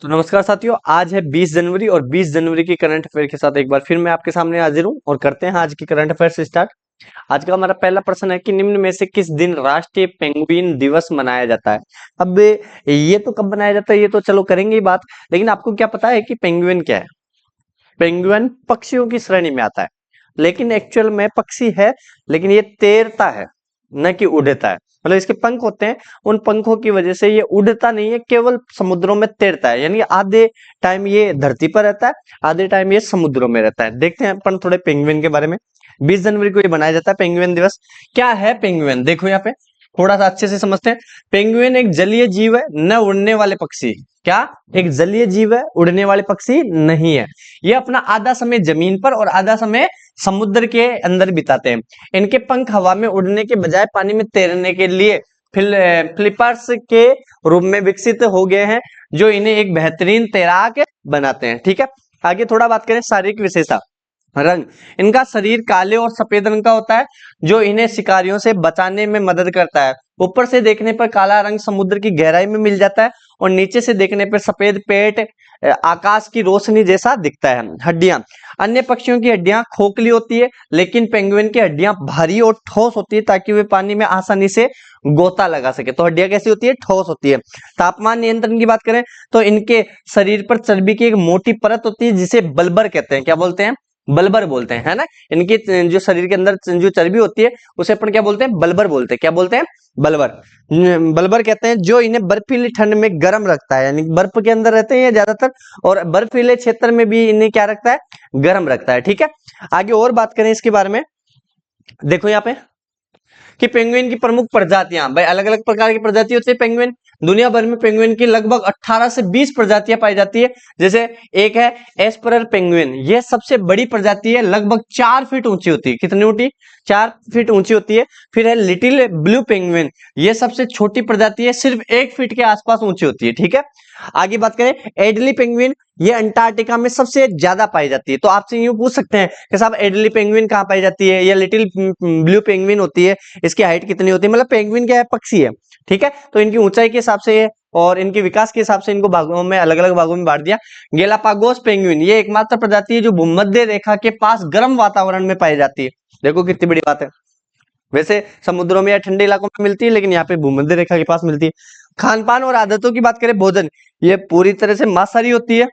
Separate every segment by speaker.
Speaker 1: तो नमस्कार साथियों, आज है 20 जनवरी और 20 जनवरी की करंट अफेयर के साथ एक बार फिर मैं आपके सामने हाजिर हूं और करते हैं आज की करंट अफेयर से स्टार्ट। आज का हमारा पहला प्रश्न है कि निम्न में से किस दिन राष्ट्रीय पेंगुइन दिवस मनाया जाता है। अब ये तो कब मनाया जाता है ये तो चलो करेंगे ही बात, लेकिन आपको क्या पता है कि पेंगुइन क्या है? पेंगुइन पक्षियों की श्रेणी में आता है, लेकिन एक्चुअल में पक्षी है, लेकिन ये तैरता है न कि उड़ता है। मतलब इसके पंख होते हैं, उन पंखों की वजह से ये उड़ता नहीं है, केवल समुद्रों में तैरता है। यानी आधे टाइम ये धरती पर रहता है, आधे टाइम ये समुद्रों में रहता है। देखते हैं अपन थोड़े पेंगुइन के बारे में। 20 जनवरी को ये मनाया जाता है पेंगुइन दिवस। क्या है पेंगुइन, देखो यहाँ पे थोड़ा सा अच्छे से समझते हैं। पेंगुइन एक जलीय जीव है, न उड़ने वाले पक्षी। क्या एक जलीय जीव है, उड़ने वाले पक्षी नहीं है। ये अपना आधा समय जमीन पर और आधा समय समुद्र के अंदर बिताते हैं। इनके पंख हवा में उड़ने के बजाय पानी में तैरने के लिए फ्लिपर्स के रूप में विकसित हो गए हैं, जो इन्हें एक बेहतरीन तैराक बनाते हैं। ठीक है, आगे थोड़ा बात करें शारीरिक विशेषता। रंग, इनका शरीर काले और सफेद रंग का होता है, जो इन्हें शिकारियों से बचाने में मदद करता है। ऊपर से देखने पर काला रंग समुद्र की गहराई में मिल जाता है और नीचे से देखने पर सफेद पेट आकाश की रोशनी जैसा दिखता है। हड्डियां, अन्य पक्षियों की हड्डियां खोखली होती है, लेकिन पेंगुइन की हड्डियां भारी और ठोस होती है, ताकि वे पानी में आसानी से गोता लगा सके। तो हड्डियां कैसी होती है? ठोस होती है। तापमान नियंत्रण की बात करें तो इनके शरीर पर चर्बी की एक मोटी परत होती है, जिसे बल्बर कहते हैं। क्या बोलते हैं? बल्बर बोलते हैं, है ना। इनकी जो शरीर के अंदर जो चर्बी होती है उसे अपन क्या बोलते हैं? बल्बर बोलते हैं। क्या बोलते हैं? बल्बर। बल्बर कहते हैं, जो इन्हें बर्फीली ठंड में गर्म रखता है। यानी बर्फ के अंदर रहते हैं ये ज्यादातर, और बर्फीले क्षेत्र में भी इन्हें क्या रखता है? गर्म रखता है। ठीक है, आगे और बात करें इसके बारे में। देखो यहाँ पे कि पेंगुइन की प्रमुख प्रजातियां, भाई अलग अलग प्रकार की प्रजाति होती है पेंगुइन। दुनिया भर में पेंगुइन की लगभग 18 से 20 प्रजातियां पाई जाती है। जैसे एक है एस्परर पेंगुइन, यह सबसे बड़ी प्रजाति है, लगभग 4 फीट ऊंची होती है। कितनी ऊंची? 4 फीट ऊंची होती है। फिर है लिटिल ब्लू पेंगुइन, यह सबसे छोटी प्रजाति है, सिर्फ 1 फीट के आसपास ऊंची होती है। ठीक है, आगे बात करें एडली पेंगुइन, ये अंटार्कटिका में सबसे ज्यादा पाई जाती है। तो आपसे यूं पूछ सकते हैं कि साहब एडली पेंगुइन कहाँ पाई जाती है, या लिटिल ब्लू पेंगुइन होती है, इसकी हाइट कितनी होती है? मतलब पेंगुइन क्या है? पक्षी है। ठीक है, तो इनकी ऊंचाई के हिसाब से और इनके विकास के हिसाब से इनको भागों में, अलग अलग भागों में बांट दिया। गेलापागोस पेंगुइन, ये एकमात्र प्रजाति है जो भूमध्य रेखा के पास गर्म वातावरण में पाई जाती है। देखो कितनी बड़ी बात है। वैसे समुद्रों में या ठंडे इलाकों में मिलती है, लेकिन यहाँ पे भूमध्य रेखा के पास मिलती है। खान पान और आदतों की बात करें, भोजन, ये पूरी तरह से मांसाहारी होती है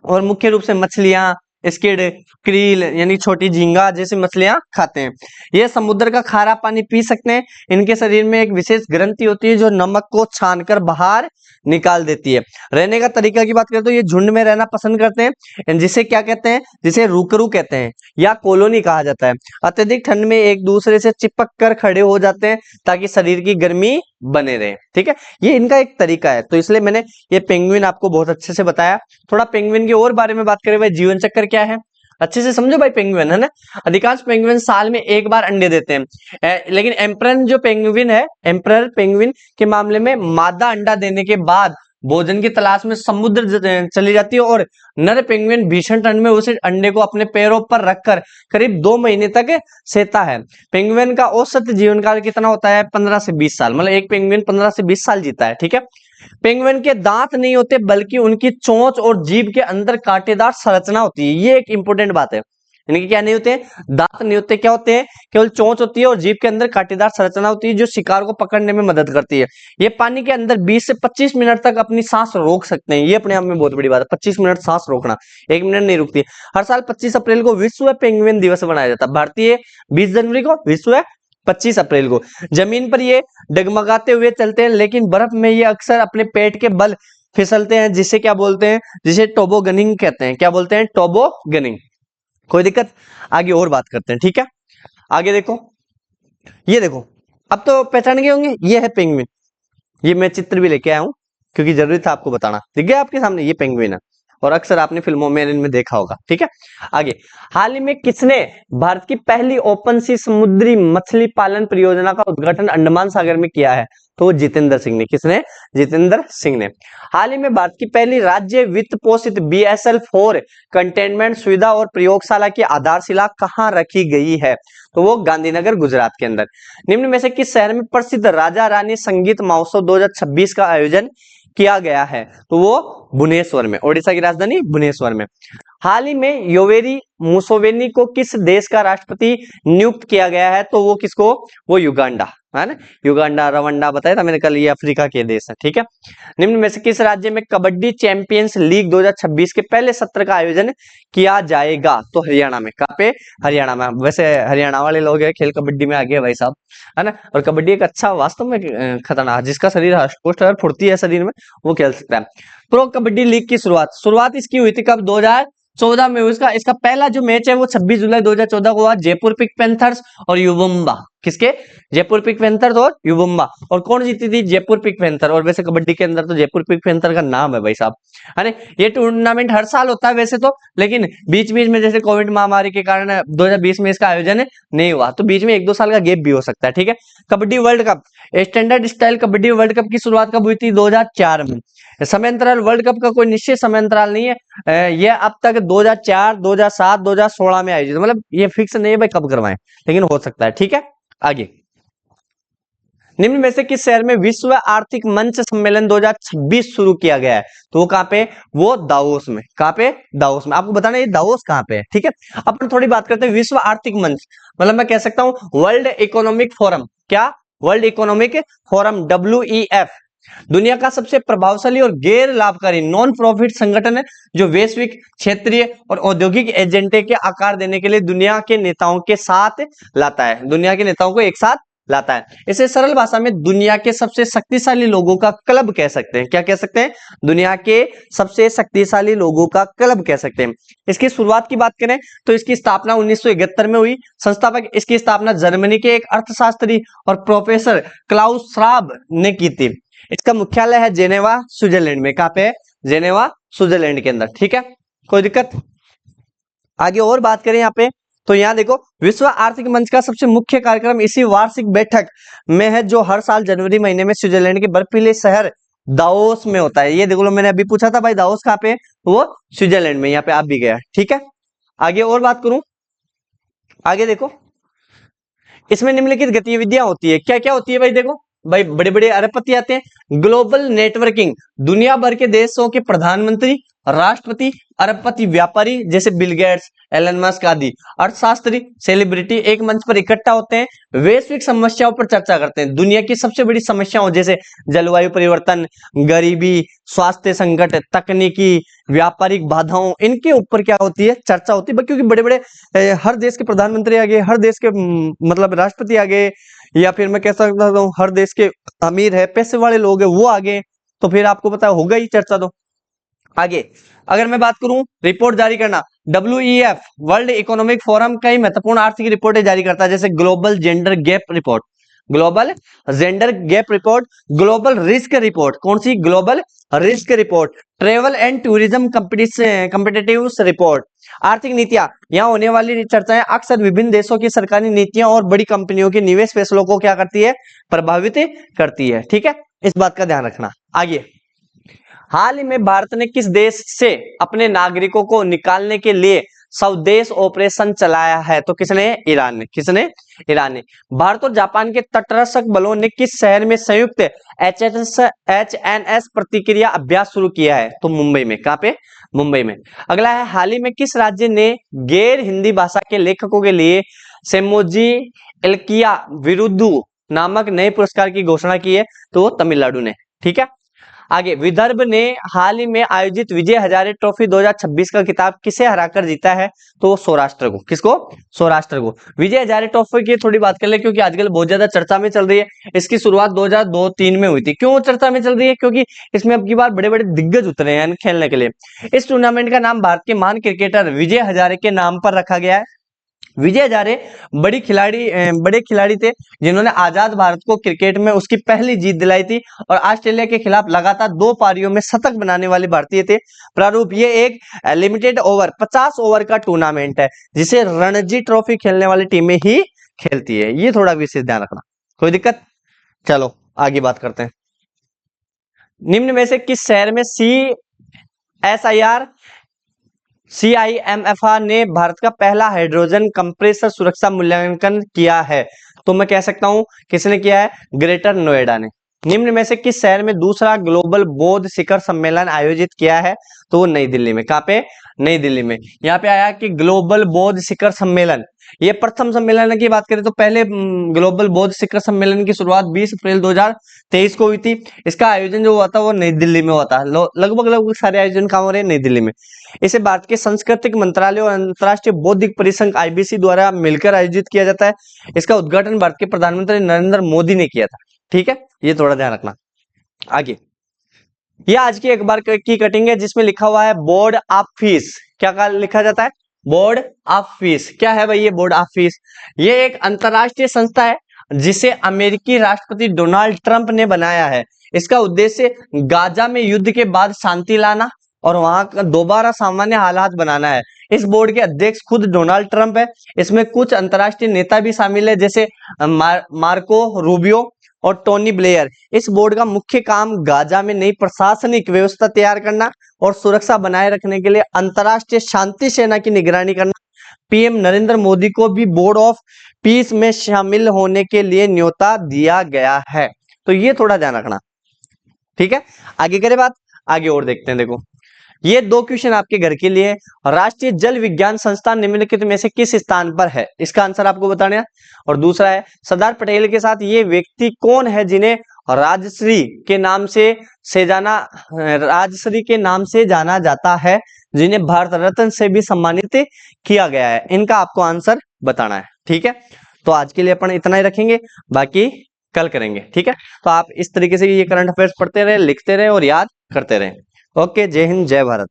Speaker 1: और मुख्य रूप से मछलियां, स्क्विड, क्रील यानी छोटी झींगा जैसी मछलियां खाते हैं। ये समुद्र का खारा पानी पी सकते हैं। इनके शरीर में एक विशेष ग्रंथि होती है जो नमक को छानकर बाहर निकाल देती है। रहने का तरीका की बात करें तो ये झुंड में रहना पसंद करते हैं, जिसे क्या कहते हैं? जिसे रूकरू कहते हैं या कॉलोनी कहा जाता है। अत्यधिक ठंड में एक दूसरे से चिपक कर खड़े हो जाते हैं, ताकि शरीर की गर्मी बने रहे। ठीक है, ये इनका एक तरीका है, तो इसलिए मैंने ये पेंगुइन आपको बहुत अच्छे से बताया। थोड़ा पेंगुइन के और बारे में बात करें, भाई जीवन चक्र क्या है, अच्छे से समझो भाई। पेंगुइन है ना, अधिकांश पेंगुइन साल में एक बार अंडे देते हैं, लेकिन एम्परर जो पेंगुइन है, एम्परर पेंगुइन के मामले में मादा अंडा देने के बाद भोजन की तलाश में समुद्र चली जाती है, और नर पेंगुइन भीषण ठंड में उसे अंडे को अपने पैरों पर रखकर करीब 2 महीने तक सेता है। पेंगुइन का औसत जीवन काल कितना होता है? 15 से 20 साल। मतलब एक पेंगुइन 15 से 20 साल जीता है। ठीक है, पेंगुइन के दांत नहीं होते, बल्कि उनकी चोंच और जीभ के अंदर कांटेदार संरचना होती है। ये एक इंपॉर्टेंट बात है। यानी कि क्या नहीं होते? दांत नहीं होते, क्या होते हैं? केवल चोंच होती है और जीभ के अंदर कांटेदार संरचना होती है, जो शिकार को पकड़ने में मदद करती है। ये पानी के अंदर 20 से 25 मिनट तक अपनी सांस रोक सकते हैं। ये अपने आप में बहुत बड़ी बात है, 25 मिनट सांस रोकना, 1 मिनट नहीं रुकती। हर साल 25 अप्रैल को विश्व पेंगुइन दिवस मनाया जाता है। भारतीय 20 जनवरी को, विश्व 25 अप्रैल को। जमीन पर ये डगमगाते हुए चलते हैं, लेकिन बर्फ में ये अक्सर अपने पेट के बल फिसलते हैं, जिसे क्या बोलते हैं? जिसे टोबोगनिंग कहते हैं। क्या बोलते हैं? टोबोगनिंग। कोई दिक्कत? आगे और बात करते हैं। ठीक है, आगे देखो, ये देखो, अब तो पहचान गए होंगे, ये है पेंगुइन। ये मैं चित्र भी लेके आया हूं, क्योंकि जरूरी था आपको बताना। दिख गया आपके सामने? ये पेंगुइन है, और अक्सर आपने फिल्मों में इनमें देखा होगा। ठीक है, आगे, हाल ही में किसने भारत की पहली ओपन सी समुद्री मछली पालन परियोजना का उद्घाटन अंडमान सागर में किया है? तो जितेंद्र सिंह ने। किसने? जितेंद्र सिंह ने। हाल ही में भारत की पहली राज्य वित्त पोषित BSL-4 कंटेनमेंट सुविधा और प्रयोगशाला की आधारशिला कहां रखी गई है? तो वो गांधीनगर, गुजरात के अंदर। निम्न में से किस शहर में प्रसिद्ध राजा रानी संगीत महोत्सव 2026 का आयोजन किया गया है, तो वो भुवनेश्वर में, ओडिशा की राजधानी भुवनेश्वर में। हाल ही में योवेरी मुसेवेनी को किस देश का राष्ट्रपति नियुक्त किया गया है, तो वो किसको, वो युगांडा, है ना, युगांडा, रवांडा बताया था मैंने कल, ये अफ्रीका के देश है, ठीक है। निम्न में से किस राज्य में कबड्डी चैंपियंस लीग 2026 के पहले सत्र का आयोजन किया जाएगा, तो हरियाणा में। कहाँ पे, हरियाणा में। वैसे हरियाणा वाले लोग हैं खेल कबड्डी में आगे भाई साहब, है ना। और कबड्डी एक अच्छा वास्तव में खतरनाक, जिसका शरीर हष्ट अगर फुर्ती है शरीर में, वो खेल सकता है। प्रो कबड्डी लीग की शुरुआत इसकी हुई थी कब, 2014 में। इसका पहला जो मैच है वो 26 जुलाई 2014 को हुआ, जयपुर पिंक पैंथर्स और युवम्बा, किसके, जयपुर पिंक पैंथर्स और युवम्बा। और कौन जीती थी, जयपुर पिंक पैंथर। और वैसे कबड्डी के अंदर तो जयपुर पिंक पैंथर का नाम है भाई साहब, है ना। ये टूर्नामेंट हर साल होता है वैसे तो, लेकिन बीच बीच में जैसे कोविड महामारी के कारण 2020 में इसका आयोजन नहीं हुआ, तो बीच में 1-2 साल का गैप भी हो सकता है, ठीक है। Kabaddi world cup, standard style kabaddi world cup की शुरुआत कब हुई थी, 2004 में। समयांतराल वर्ल्ड कप का कोई निश्चित समयांतराल नहीं है, ये अब तक 2004, 2007, 2016 में आयोजित, मतलब ये फिक्स नहीं है भाई कब करवाएं, लेकिन हो सकता है, ठीक है। आगे, निम्न में से किस शहर में विश्व आर्थिक मंच सम्मेलन 2026 शुरू किया गया है, तो वो कहां पे, वो दावोस में। कहां पे, दावोस में। आपको बताना ये दावोस कहां पे है, ठीक है। अपन थोड़ी बात करते हैं विश्व आर्थिक मंच, मतलब मैं कह सकता हूं वर्ल्ड इकोनॉमिक फोरम। क्या, वर्ल्ड इकोनॉमिक फोरम, WEF, दुनिया का सबसे प्रभावशाली और गैर लाभकारी नॉन प्रॉफिट संगठन है, जो वैश्विक, क्षेत्रीय और औद्योगिक एजेंडे के आकार देने के लिए दुनिया के नेताओं के साथ लाता है, दुनिया के नेताओं को एक साथ लाता है। इसे सरल भाषा में दुनिया के सबसे शक्तिशाली लोगों का क्लब कह सकते हैं। क्या कह सकते हैं, दुनिया के सबसे शक्तिशाली लोगों का क्लब कह सकते हैं। इसकी शुरुआत की बात करें तो इसकी स्थापना 1971 में हुई। संस्थापक इसकी स्थापना जर्मनी के एक अर्थशास्त्री और प्रोफेसर क्लाउस श्वाब ने की थी। इसका मुख्यालय है जेनेवा, स्विट्जरलैंड में। कहां पे है, जेनेवा, स्विट्जरलैंड के अंदर, ठीक है। कोई दिक्कत, आगे और बात करें यहाँ पे, तो यहाँ देखो विश्व आर्थिक मंच का सबसे मुख्य कार्यक्रम इसी वार्षिक बैठक में है, जो हर साल जनवरी महीने में स्विट्जरलैंड के बर्फीले शहर दावोस में होता है। ये देखो लो, मैंने अभी पूछा था भाई दावोस कहाँ पे है, वो स्विट्जरलैंड में, यहाँ पे आप भी गया, ठीक है। आगे और बात करूं, आगे देखो, इसमें निम्नलिखित गतिविधियां होती है। क्या क्या होती है भाई, देखो भाई, बड़े बड़े अरबपति आते हैं। ग्लोबल नेटवर्किंग, दुनिया भर के देशों के प्रधानमंत्री, राष्ट्रपति, अरबपति, व्यापारी जैसे बिल गेट्स, एलन मस्क आदि, अर्थशास्त्री, सेलिब्रिटी एक मंच पर इकट्ठा होते हैं, वैश्विक समस्याओं पर चर्चा करते हैं। दुनिया की सबसे बड़ी समस्याओं जैसे जलवायु परिवर्तन, गरीबी, स्वास्थ्य संकट, तकनीकी, व्यापारिक बाधाओं, इनके ऊपर क्या होती है, चर्चा होती है। क्योंकि बड़े बड़े हर देश के प्रधानमंत्री आ गए, हर देश के मतलब राष्ट्रपति आ गए, या फिर मैं कह सकता हूँ हर देश के अमीर है, पैसे वाले लोग है, वो आगे, तो फिर आपको पता होगा ही चर्चा। तो आगे अगर मैं बात करूं रिपोर्ट जारी करना, WEF वर्ल्ड इकोनॉमिक फोरम कई महत्वपूर्ण आर्थिक रिपोर्टें जारी करता है, जैसे global gender gap report, global gender gap report, global risk report, कौन सी, global risk report, travel and tourism competitiveness report. आर्थिक नीतियां, यहाँ होने वाली चर्चाएं अक्सर विभिन्न देशों की सरकारी नीतियों और बड़ी कंपनियों के निवेश फैसलों को क्या करती है, प्रभावित करती है, ठीक है, इस बात का ध्यान रखना। आगे, हाल ही में भारत ने किस देश से अपने नागरिकों को निकालने के लिए स्वदेश ऑपरेशन चलाया है, तो किसने, ईरान ने। किसने, ईरान ने। भारत और जापान के तटरक्षक बलों ने किस शहर में संयुक्त HNS प्रतिक्रिया अभ्यास शुरू किया है, तो मुंबई में। कहां पे, मुंबई में। अगला है, हाल ही में किस राज्य ने गैर हिंदी भाषा के लेखकों के लिए सेमोजी एल्किया विरुद्धु नामक नए पुरस्कार की घोषणा की है, तो वो तमिलनाडु ने, ठीक है। आगे, विदर्भ ने हाल ही में आयोजित विजय हजारे ट्रॉफी 2026 का खिताब किसे हराकर जीता है, तो वो सौराष्ट्र को। किसको, सौराष्ट्र को। विजय हजारे ट्रॉफी की थोड़ी बात कर ले, क्योंकि आजकल बहुत ज्यादा चर्चा में चल रही है। इसकी शुरुआत 2002-3 में हुई थी। क्यों चर्चा में चल रही है, क्योंकि इसमें अब की बार बड़े बड़े दिग्गज उतरे हैं खेलने के लिए। इस टूर्नामेंट का नाम भारत के महान क्रिकेटर विजय हजारे के नाम पर रखा गया है। विजय हजारे बड़े खिलाड़ी थे, जिन्होंने आजाद भारत को क्रिकेट में उसकी पहली जीत दिलाई थी, और ऑस्ट्रेलिया के खिलाफ लगातार 2 पारियों में शतक बनाने वाले भारतीय थे। प्रारूप, ये एक लिमिटेड ओवर 50 ओवर का टूर्नामेंट है, जिसे रणजी ट्रॉफी खेलने वाली टीमें ही खेलती है। ये थोड़ा विशेष ध्यान रखना, कोई दिक्कत। चलो आगे बात करते हैं। निम्न में से किस शहर में CIMFR ने भारत का पहला हाइड्रोजन कंप्रेसर सुरक्षा मूल्यांकन किया है, तो मैं कह सकता हूं किसने किया है, ग्रेटर नोएडा ने। निम्न में से किस शहर में दूसरा ग्लोबल बौद्ध शिखर सम्मेलन आयोजित किया है? तो वो नई दिल्ली में। कहाँ पे? नई दिल्ली में। यहाँ पे आया कि ग्लोबल बौद्ध शिखर सम्मेलन, ये प्रथम सम्मेलन की बात करें तो पहले ग्लोबल बौद्ध शिखर सम्मेलन की शुरुआत 20 अप्रैल 2023 को हुई थी। इसका आयोजन जो हुआ था वो नई दिल्ली में हुआ था। लगभग लगभग सारे आयोजन कहाँ हो रहे हैं? नई दिल्ली में। इसे भारत के सांस्कृतिक मंत्रालय और अंतर्राष्ट्रीय बौद्धिक परिसंघ आईबीसी द्वारा मिलकर आयोजित किया जाता है। इसका उद्घाटन भारत के प्रधानमंत्री नरेंद्र मोदी ने किया था। ठीक है, ये थोड़ा ध्यान रखना। आगे, ये आज की अखबार की कटिंग है जिसमें लिखा हुआ है बोर्ड ऑफ फीस। क्या लिखा जाता है? Board of fees. क्या है भाई ये बोर्ड ऑफ फीस? ये एक अंतरराष्ट्रीय संस्था है जिसे अमेरिकी राष्ट्रपति डोनाल्ड ट्रंप ने बनाया है। इसका उद्देश्य गाजा में युद्ध के बाद शांति लाना और वहां का दोबारा सामान्य हालात बनाना है। इस बोर्ड के अध्यक्ष खुद डोनाल्ड ट्रंप है। इसमें कुछ अंतरराष्ट्रीय नेता भी शामिल है जैसे मार्को रूबियो और टोनी ब्लेयर। इस बोर्ड का मुख्य काम गाजा में नई प्रशासनिक व्यवस्था तैयार करना और सुरक्षा बनाए रखने के लिए अंतरराष्ट्रीय शांति सेना की निगरानी करना। पीएम नरेंद्र मोदी को भी बोर्ड ऑफ पीस में शामिल होने के लिए न्योता दिया गया है। तो ये थोड़ा ध्यान रखना। ठीक है, आगे करें बात। आगे और देखते हैं। देखो, ये 2 क्वेश्चन आपके घर के लिए। राष्ट्रीय जल विज्ञान संस्थान निम्नलिखित में से किस स्थान पर है? इसका आंसर आपको बताना है। और दूसरा है, सरदार पटेल के साथ ये व्यक्ति कौन है जिन्हें राजश्री के नाम से जाना जाता है, जिन्हें भारत रत्न से भी सम्मानित किया गया है? इनका आपको आंसर बताना है। ठीक है, तो आज के लिए अपन इतना ही रखेंगे, बाकी कल करेंगे। ठीक है, तो आप इस तरीके से ये करंट अफेयर्स पढ़ते रहे, लिखते रहे और याद करते रहे। ओके, जय हिंद, जय भारत।